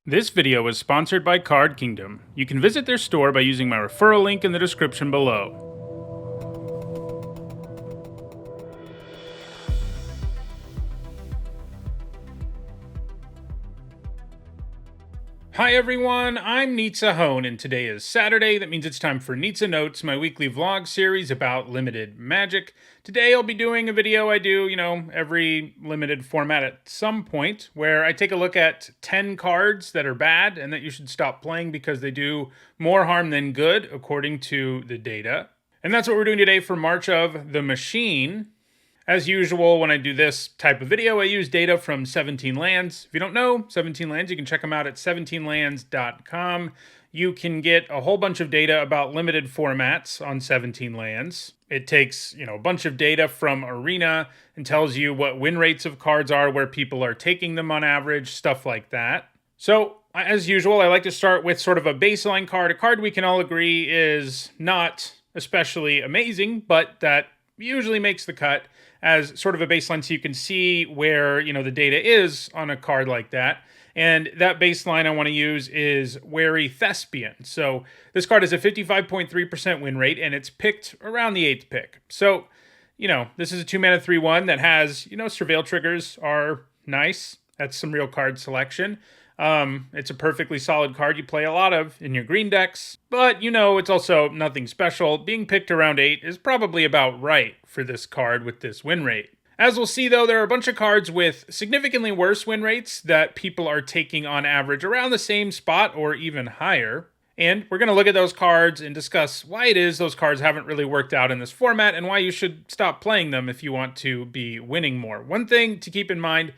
This video is sponsored by Card Kingdom. You can visit their store by using my referral link in the description below. Hi everyone, I'm Nizzanotes, and today is Saturday. That means it's time for Nizzanotes, my weekly vlog series about limited magic. Today I'll be doing a video I do, every limited format at some point, where I take a look at 10 cards that are bad and that you should stop playing because they do more harm than good, according to the data. And that's what we're doing today for March of the Machine. As usual, when I do this type of video, I use data from 17 Lands. If you don't know 17 Lands, you can check them out at 17lands.com. You can get a whole bunch of data about limited formats on 17 Lands. It takes, a bunch of data from Arena and tells you what win rates of cards are, where people are taking them on average, stuff like that. So, as usual, I like to start with sort of a baseline card, a card we can all agree is not especially amazing, but that usually makes the cut as sort of a baseline so you can see where, the data is on a card like that. And that baseline I want to use is Wary Thespian. So this card has a 55.3% win rate, and it's picked around the 8th pick. So, this is a 2-mana 3/1 that has, Surveil triggers are nice. That's some real card selection. It's a perfectly solid card you play a lot of in your green decks, but it's also nothing special. Being picked around 8 is probably about right for this card with this win rate. As we'll see though, there are a bunch of cards with significantly worse win rates that people are taking on average around the same spot or even higher. And we're going to look at those cards and discuss why it is those cards haven't really worked out in this format and why you should stop playing them if you want to be winning more. One thing to keep in mind,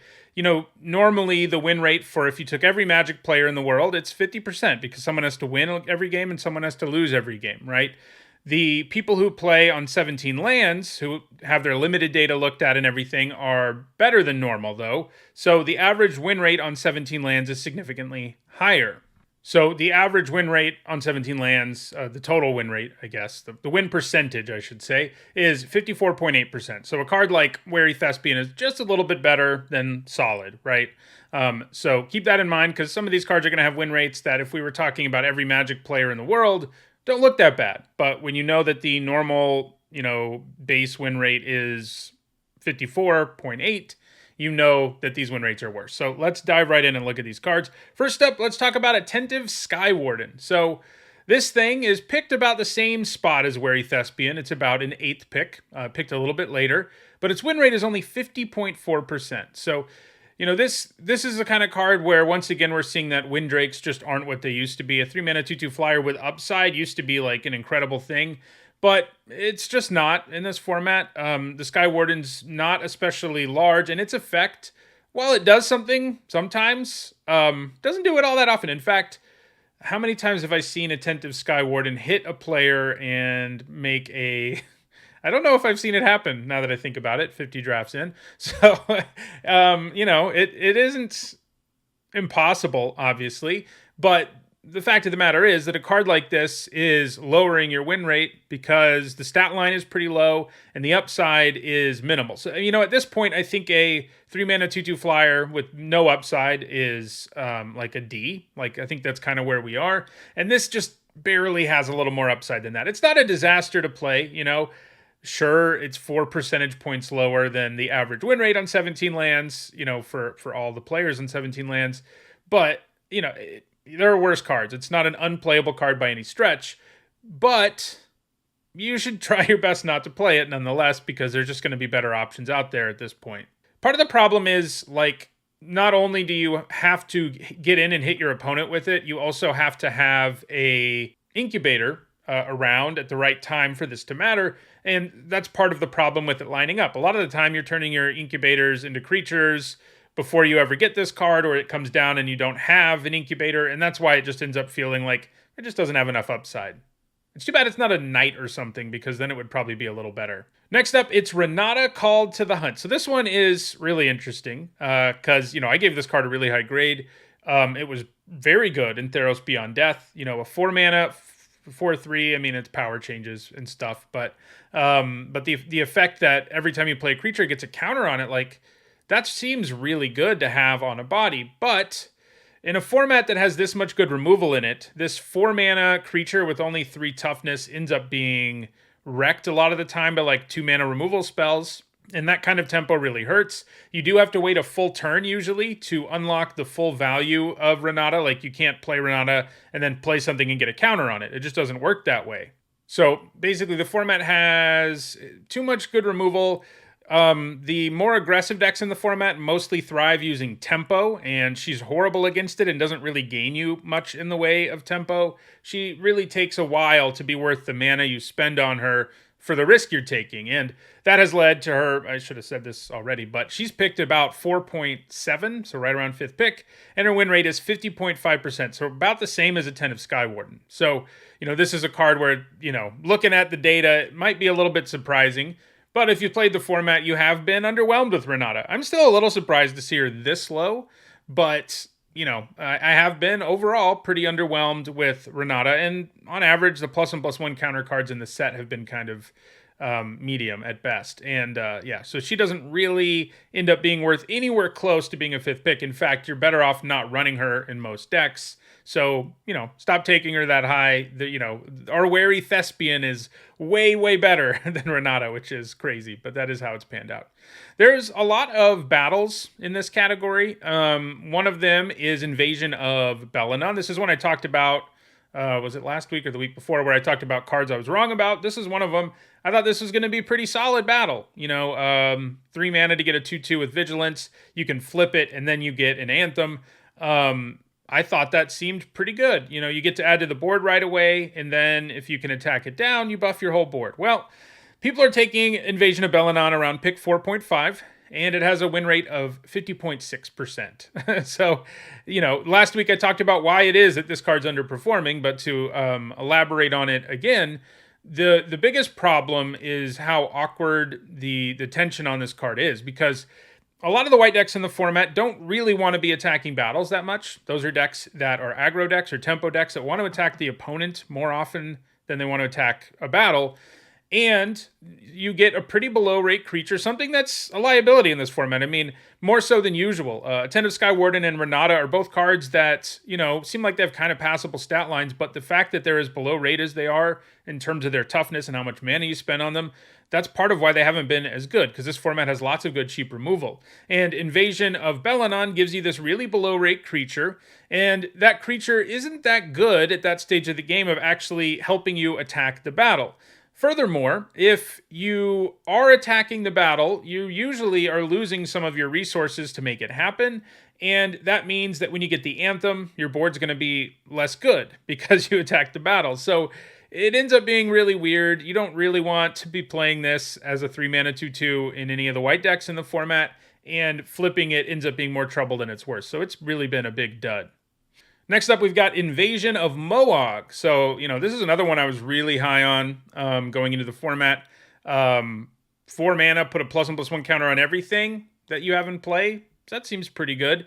normally the win rate for if you took every Magic player in the world, it's 50% because someone has to win every game and someone has to lose every game, right? The people who play on 17 Lands, who have their limited data looked at and everything, are better than normal though. So the average win rate on 17 Lands is significantly higher. So the average win rate on 17 Lands, the total win rate, I guess, the win percentage, I should say, is 54.8%. So a card like Wary Thespian is just a little bit better than solid, right? So keep that in mind, because some of these cards are going to have win rates that if we were talking about every Magic player in the world, don't look that bad. But when you know that the normal, base win rate is 54.8, you know that these win rates are worse. So let's dive right in and look at these cards. First up, let's talk about Attentive Skyward. So this thing is picked about the same spot as Wary Thespian. It's about an 8th pick, picked a little bit later, but its win rate is only 50.4%. So, this is the kind of card where, once again, we're seeing that win drakes just aren't what they used to be. A 3-mana 2/2 flyer with upside used to be like an incredible thing, but it's just not in this format. The Skywarden's not especially large, and its effect, while it does something sometimes, doesn't do it all that often. In fact, how many times have I seen Attentive Skywarden hit a player and make a... I don't know if I've seen it happen now that I think about it, 50 drafts in. So, it isn't impossible, obviously, but the fact of the matter is that a card like this is lowering your win rate because the stat line is pretty low and the upside is minimal. So, at this point, I think a 3-mana 2/2 flyer with no upside is like a D. Like, I think that's kind of where we are. And this just barely has a little more upside than that. It's not a disaster to play, Sure, it's 4 percentage points lower than the average win rate on 17 Lands, for all the players on 17 Lands. But, there are worse cards. It's not an unplayable card by any stretch, but you should try your best not to play it nonetheless, because there's just going to be better options out there at this point. Part of the problem is, not only do you have to get in and hit your opponent with it, you also have to have a incubator around at the right time for this to matter, and that's part of the problem with it lining up. A lot of the time, you're turning your incubators into creatures before you ever get this card, or it comes down and you don't have an incubator, and that's why it just ends up feeling like it just doesn't have enough upside. It's too bad it's not a knight or something, because then it would probably be a little better. Next up, it's Renata Called to the Hunt. So this one is really interesting, because, I gave this card a really high grade. It was very good in Theros Beyond Death. A 4-mana, 4/3. I mean, it's power changes and stuff, but the effect that every time you play a creature, it gets a counter on it, that seems really good to have on a body. But In a format that has this much good removal in it, this 4-mana creature with only 3 toughness ends up being wrecked a lot of the time by like 2-mana removal spells. And that kind of tempo really hurts. You do have to wait a full turn usually to unlock the full value of Renata. Like you can't play Renata and then play something and get a counter on it. It just doesn't work that way. So basically the format has too much good removal. The more aggressive decks in the format mostly thrive using tempo, and she's horrible against it and doesn't really gain you much in the way of tempo. She really takes a while to be worth the mana you spend on her for the risk you're taking, and that has led to her, I should have said this already, but she's picked about 4.7, so right around 5th pick, and her win rate is 50.5%, so about the same as Attentive Skyward. So, this is a card where, looking at the data, it might be a little bit surprising. But if you played the format, you have been underwhelmed with Renata. I'm still a little surprised to see her this low, but, I have been overall pretty underwhelmed with Renata. And on average, the +1/+1 counter cards in the set have been kind of medium at best. And so she doesn't really end up being worth anywhere close to being a 5th pick. In fact, you're better off not running her in most decks. So, stop taking her that high. Our wary thespian is way, way better than Renata, which is crazy, but that is how it's panned out. There's a lot of battles in this category. One of them is Invasion of Belenon. This is one I talked about, was it last week or the week before, where I talked about cards I was wrong about. This is one of them. I thought this was going to be a pretty solid battle. 3 mana to get a 2/2 with Vigilance. You can flip it, and then you get an Anthem. I thought that seemed pretty good. You get to add to the board right away, and then if you can attack it down, you buff your whole board. Well, people are taking Invasion of Belenon around pick 4.5, and it has a win rate of 50.6%. So, last week I talked about why it is that this card's underperforming, but to elaborate on it again, the biggest problem is how awkward the tension on this card is, because a lot of the white decks in the format don't really want to be attacking battles that much. Those are decks that are aggro decks or tempo decks that want to attack the opponent more often than they want to attack a battle. And you get a pretty below rate creature, something that's a liability in this format. I mean, more so than usual. Attentive Skyward and Renata are both cards that, seem like they have kind of passable stat lines, but the fact that they're as below rate as they are in terms of their toughness and how much mana you spend on them, that's part of why they haven't been as good, because this format has lots of good cheap removal. And Invasion of Belenon gives you this really below rate creature, and that creature isn't that good at that stage of the game of actually helping you attack the battle. Furthermore, if you are attacking the battle, you usually are losing some of your resources to make it happen, and that means that when you get the Anthem, your board's going to be less good because you attacked the battle. So it ends up being really weird. You don't really want to be playing this as a 3-mana 2/2 in any of the white decks in the format, and flipping it ends up being more trouble than it's worth. So it's really been a big dud. Next up, we've got Invasion of Mohawk. So, this is another one I was really high on going into the format. 4 mana, put a +1/+1 counter on everything that you have in play. That seems pretty good.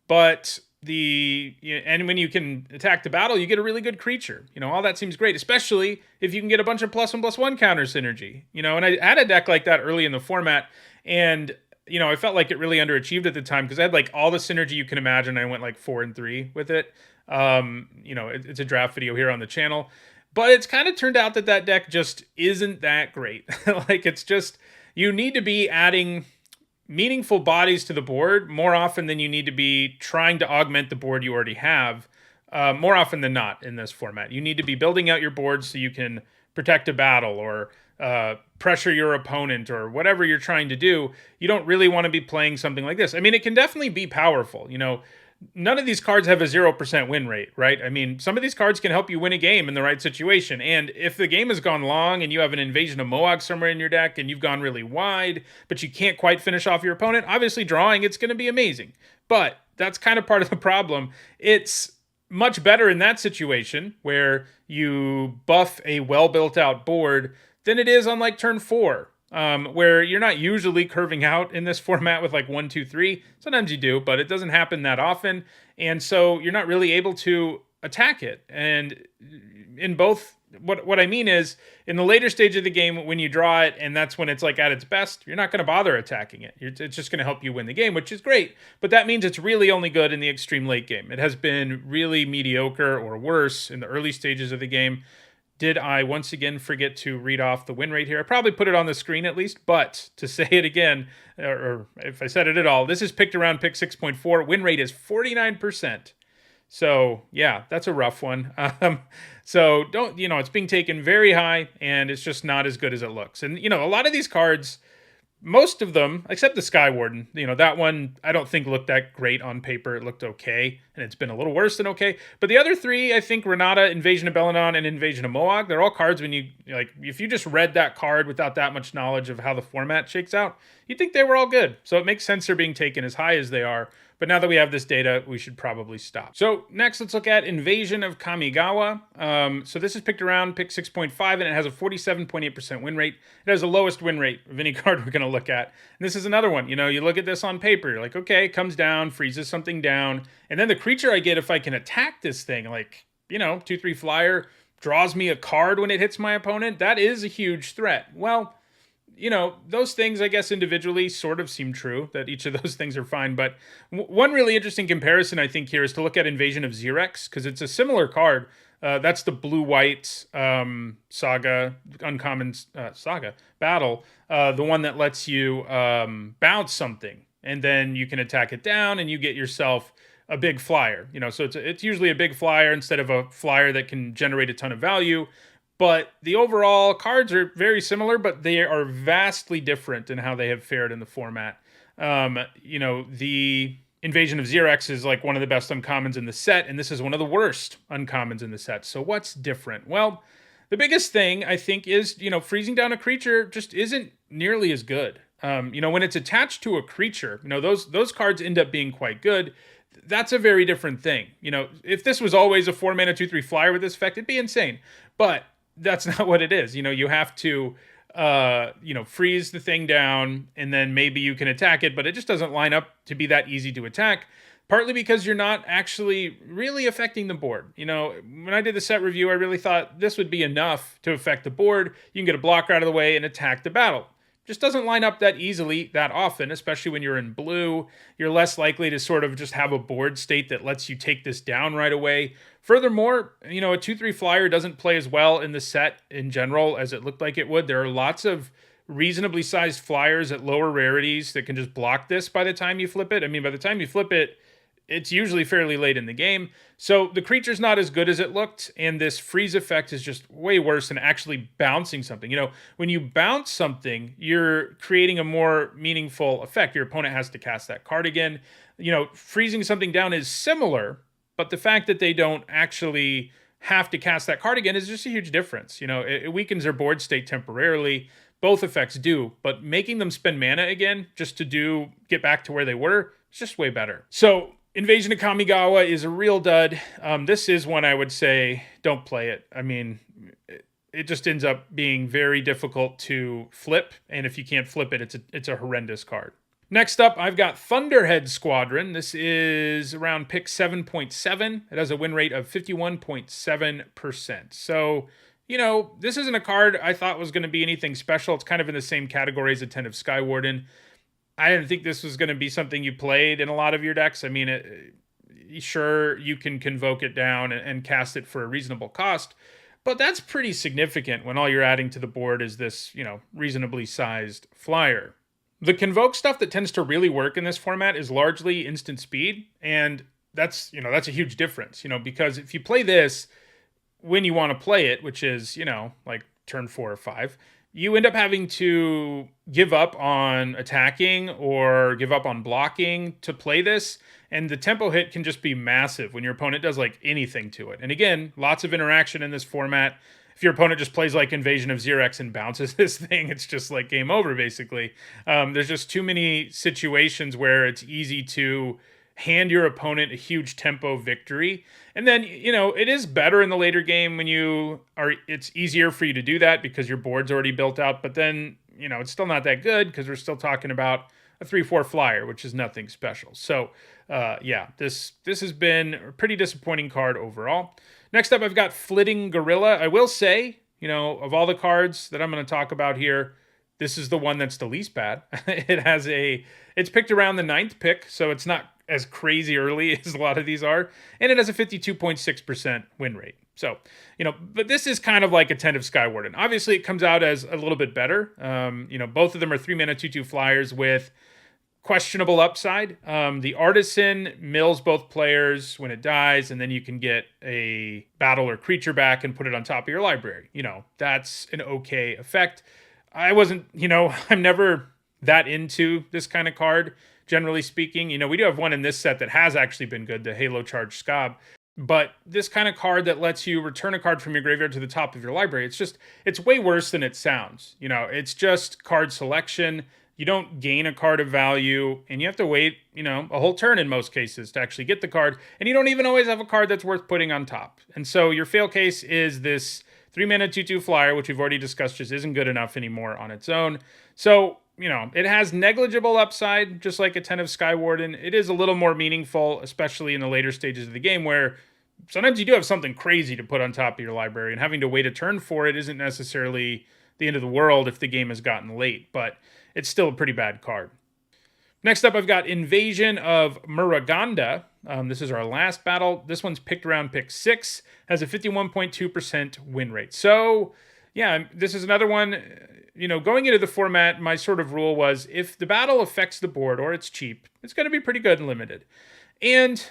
But and when you can attack the battle, you get a really good creature. All that seems great, especially if you can get a bunch of +1/+1 counter synergy. And I had a deck like that early in the format, and I felt like it really underachieved at the time because I had like all the synergy you can imagine. I went like 4-3 with it. It's a draft video here on the channel, but it's kind of turned out that deck just isn't that great. Like it's just, you need to be adding meaningful bodies to the board more often than you need to be trying to augment the board you already have. More often than not in this format, you need to be building out your board so you can protect a battle or pressure your opponent or whatever you're trying to do. You don't really want to be playing something like this. I mean, it can definitely be powerful. None of these cards have a 0% win rate, right? I mean, some of these cards can help you win a game in the right situation. And if the game has gone long and you have an Invasion of Mohawk somewhere in your deck and you've gone really wide, but you can't quite finish off your opponent, obviously drawing, it's going to be amazing. But that's kind of part of the problem. It's much better in that situation where you buff a well-built out board than it is on like turn 4. Where you're not usually curving out in this format with like 1, 2, 3. Sometimes you do, but it doesn't happen that often. And so you're not really able to attack it. And in both, what I mean is, in the later stage of the game, when you draw it, and that's when it's like at its best, you're not going to bother attacking it. It's just going to help you win the game, which is great. But that means it's really only good in the extreme late game. It has been really mediocre or worse in the early stages of the game. Did I once again forget to read off the win rate here? I probably put it on the screen at least, but to say it again, or if I said it at all, this is picked around pick 6.4. Win rate is 49%. So yeah, that's a rough one. So don't, it's being taken very high, and it's just not as good as it looks. And, a lot of these cards, most of them, except the Skyward, that one I don't think looked that great on paper. It looked okay, and it's been a little worse than okay. But the other three, I think Renata, Invasion of Belladon, and Invasion of Mohawk, they're all cards when you, if you just read that card without that much knowledge of how the format shakes out, you'd think they were all good. So it makes sense they're being taken as high as they are. But now that we have this data, we should probably stop. So next, let's look at Invasion of Kamigawa. So this is picked around pick 6.5, and it has a 47.8% win rate. It has the lowest win rate of any card we're going to look at. And this is another one. You look at this on paper, you're like, okay, it comes down, freezes something down. And then the creature I get, if I can attack this thing, 2/3 flyer, draws me a card when it hits my opponent, that is a huge threat. Well, those things, I guess, individually sort of seem true, that each of those things are fine. But one really interesting comparison, I think, here is to look at Invasion of Xerex, because it's a similar card. That's the blue-white saga, uncommon saga battle, the one that lets you bounce something, and then you can attack it down, and you get yourself a big flyer. So it's usually a big flyer instead of a flyer that can generate a ton of value. But the overall cards are very similar, but they are vastly different in how they have fared in the format. The Invasion of Xerex is like one of the best uncommons in the set, and this is one of the worst uncommons in the set. So what's different? Well, the biggest thing, I think, is, freezing down a creature just isn't nearly as good. When it's attached to a creature, those cards end up being quite good. That's a very different thing. If this was always a 4-mana 2/3 flyer with this effect, it'd be insane. But that's not what it is. You have to, freeze the thing down, and then maybe you can attack it, but it just doesn't line up to be that easy to attack, partly because you're not actually really affecting the board. When I did the set review, I really thought this would be enough to affect the board. You can get a blocker out of the way and attack the battle. Just doesn't line up that easily that often, especially when you're in blue. You're less likely to sort of just have a board state that lets you take this down right away. Furthermore, a 2/3 flyer doesn't play as well in the set in general as it looked like it would. There are lots of reasonably sized flyers at lower rarities that can just block this by the time you flip it. By the time you flip it, it's usually fairly late in the game. So the creature's not as good as it looked, and this freeze effect is just way worse than actually bouncing something. When you bounce something, you're creating a more meaningful effect. Your opponent has to cast that card again. Freezing something down is similar, but the fact that they don't actually have to cast that card again is just a huge difference. It weakens their board state temporarily. Both effects do, but making them spend mana again just to get back to where they were, it's just way better. So Invasion of Kamigawa is a real dud. This is one I would say don't play it. It just ends up being very difficult to flip, and if you can't flip it, it's a horrendous card. Next up, I've got Thunderhead Squadron. This is around pick 7.7. It has a win rate of 51.7%. So, this isn't a card I thought was going to be anything special. It's kind of in the same category as Attentive Skyward. I didn't think this was going to be something you played in a lot of your decks. Sure, you can convoke it down and cast it for a reasonable cost, but that's pretty significant when all you're adding to the board is this, reasonably sized flyer. The convoke stuff that tends to really work in this format is largely instant speed, and that's a huge difference, because if you play this when you want to play it, which is, like turn 4 or 5, you end up having to give up on attacking or give up on blocking to play this. And the tempo hit can just be massive when your opponent does anything to it. And again, lots of interaction in this format. If your opponent just plays like Invasion of Xerex and bounces this thing, it's just like game over, basically. There's just too many situations where it's easy to hand your opponent a huge tempo victory. And then, it is better in the later game when it's easier for you to do that because your board's already built out. But then, it's still not that good because we're still talking about a 3/4 flyer, which is nothing special. So yeah, this has been a pretty disappointing card overall. Next up, I've got Flitting Gorilla. I will say, of all the cards that I'm going to talk about here, this is the one that's the least bad. It's picked around the 9th pick, so it's not as crazy early as a lot of these are, and it has a 52.6% win rate. So, but this is kind of like Attentive Skyward, and obviously it comes out as a little bit better. Both of them are 3-mana 2/2 flyers with questionable upside. The Artisan mills both players when it dies, and then you can get a battle or creature back and put it on top of your library. That's an okay effect. I'm never that into this kind of card, generally speaking. We do have one in this set that has actually been good, the Halo Charge Scob. But this kind of card that lets you return a card from your graveyard to the top of your library, it's way worse than it sounds. It's just card selection. You don't gain a card of value, and you have to wait, a whole turn in most cases to actually get the card. And you don't even always have a card that's worth putting on top. And so your fail case is this 3-mana 2/2 flyer, which we've already discussed just isn't good enough anymore on its own. So, it has negligible upside, just like Attentive Skyward, and it is a little more meaningful, especially in the later stages of the game where sometimes you do have something crazy to put on top of your library, and having to wait a turn for it isn't necessarily the end of the world if the game has gotten late, but it's still a pretty bad card. Next up, I've got Invasion of Muruganda. This is our last battle. This one's picked around pick 6, has a 51.2% win rate. So, yeah, this is another one. Going into the format, my sort of rule was if the battle affects the board or it's cheap, it's going to be pretty good and limited. And,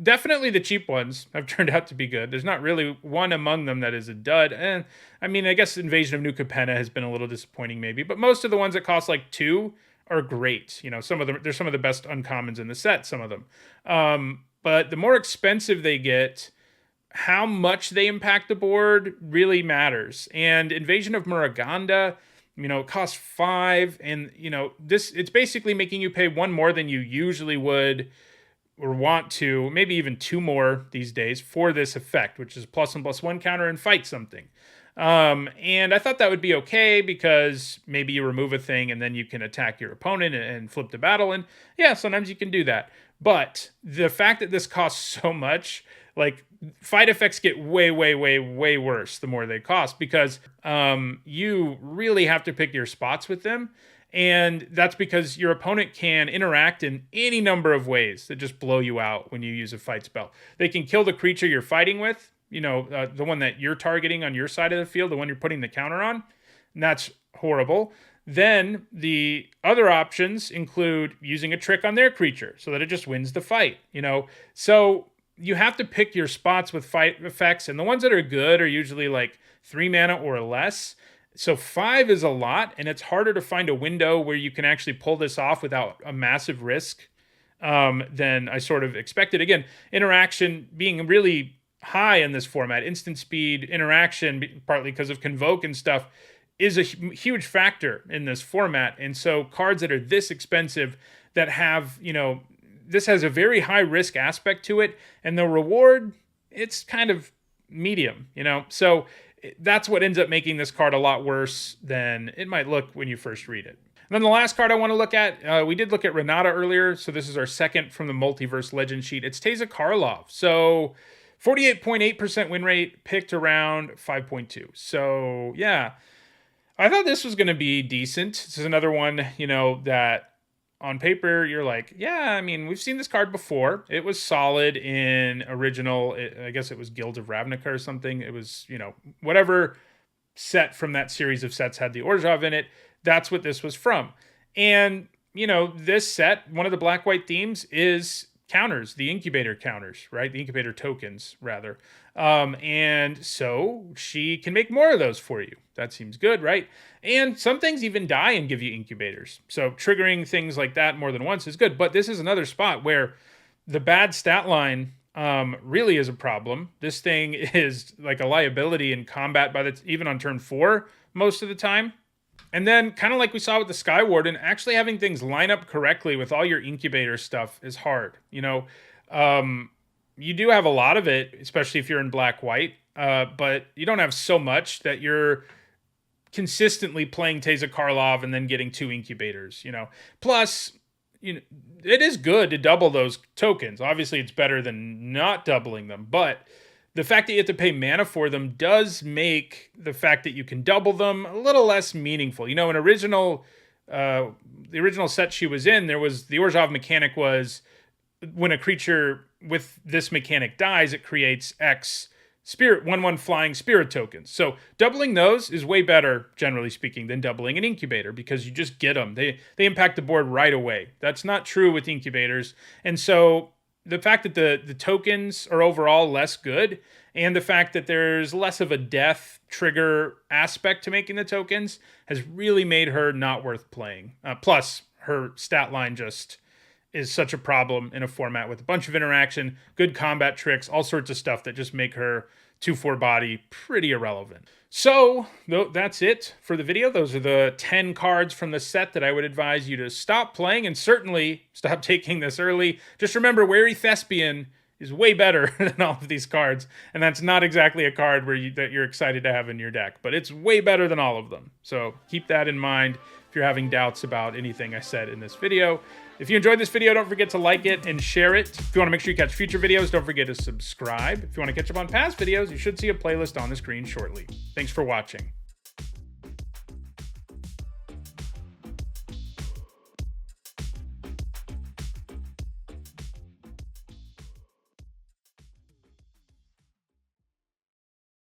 definitely the cheap ones have turned out to be good. There's not really one among them that is a dud. And I guess Invasion of New Capenna has been a little disappointing maybe, but most of the ones that cost like 2 are great. Some of them, they're some of the best uncommons in the set, some of them. But the more expensive they get, how much they impact the board really matters. And Invasion of Muruganda, it costs 5, and it's basically making you pay 1 more than you usually would or want to, maybe even 2 more these days for this effect, which is +1/+1 counter and fight something. And I thought that would be okay because maybe you remove a thing and then you can attack your opponent and flip the battle. And yeah, sometimes you can do that. But the fact that this costs so much, like fight effects get way, way, way, way worse the more they cost because you really have to pick your spots with them. And that's because your opponent can interact in any number of ways that just blow you out when you use a fight spell. They can kill the creature you're fighting with, the one that you're targeting on your side of the field, the one you're putting the counter on. And that's horrible. Then the other options include using a trick on their creature so that it just wins the fight, So you have to pick your spots with fight effects, and the ones that are good are usually like 3 mana or less. So 5 is a lot, and it's harder to find a window where you can actually pull this off without a massive risk than I sort of expected. Again, interaction being really high in this format, instant speed, interaction, partly because of Convoke and stuff, is a huge factor in this format. And so cards that are this expensive that have, this has a very high risk aspect to it, and the reward, it's kind of medium, So that's what ends up making this card a lot worse than it might look when you first read it. And then the last card I want to look at, we did look at Renata earlier, so this is our second from the Multiverse Legend sheet. It's Taser Karlov. So 48.8% win rate, picked around 5.2. So yeah, I thought this was going to be decent. This is another one, that on paper, you're like, yeah, we've seen this card before. It was solid in original, I guess it was Guild of Ravnica or something. It was, whatever set from that series of sets had the Orzhov in it. That's what this was from. And, this set, one of the black-white themes is counters, the incubator counters, right? The incubator tokens, rather. And so she can make more of those for you. That seems good, right? And some things even die and give you incubators. So triggering things like that more than once is good. But this is another spot where the bad stat line really is a problem. This thing is like a liability in combat even on turn 4 most of the time. And then, kind of like we saw with the Skyward, and actually having things line up correctly with all your incubator stuff is hard. You do have a lot of it, especially if you're in black-white, but you don't have so much that you're consistently playing Taser Karlov and then getting 2 incubators, Plus, it is good to double those tokens. Obviously, it's better than not doubling them, but the fact that you have to pay mana for them does make the fact that you can double them a little less meaningful. In the original set she was in, there was the Orzhov mechanic was when a creature with this mechanic dies, it creates X spirit 1/1 flying spirit tokens. So doubling those is way better, generally speaking, than doubling an incubator because you just get them. They impact the board right away. That's not true with incubators. And so the fact that the tokens are overall less good, and the fact that there's less of a death trigger aspect to making the tokens has really made her not worth playing. Plus, her stat line just is such a problem in a format with a bunch of interaction, good combat tricks, all sorts of stuff that just make her 2/4 body pretty irrelevant. So that's it for the video. Those are the 10 cards from the set that I would advise you to stop playing, and certainly stop taking this early. Just remember, Wary Thespian is way better than all of these cards, and that's not exactly a card that you're excited to have in your deck, but it's way better than all of them. So keep that in mind if you're having doubts about anything I said in this video. If you enjoyed this video, don't forget to like it and share it. If you want to make sure you catch future videos, don't forget to subscribe. If you want to catch up on past videos, you should see a playlist on the screen shortly. Thanks for watching.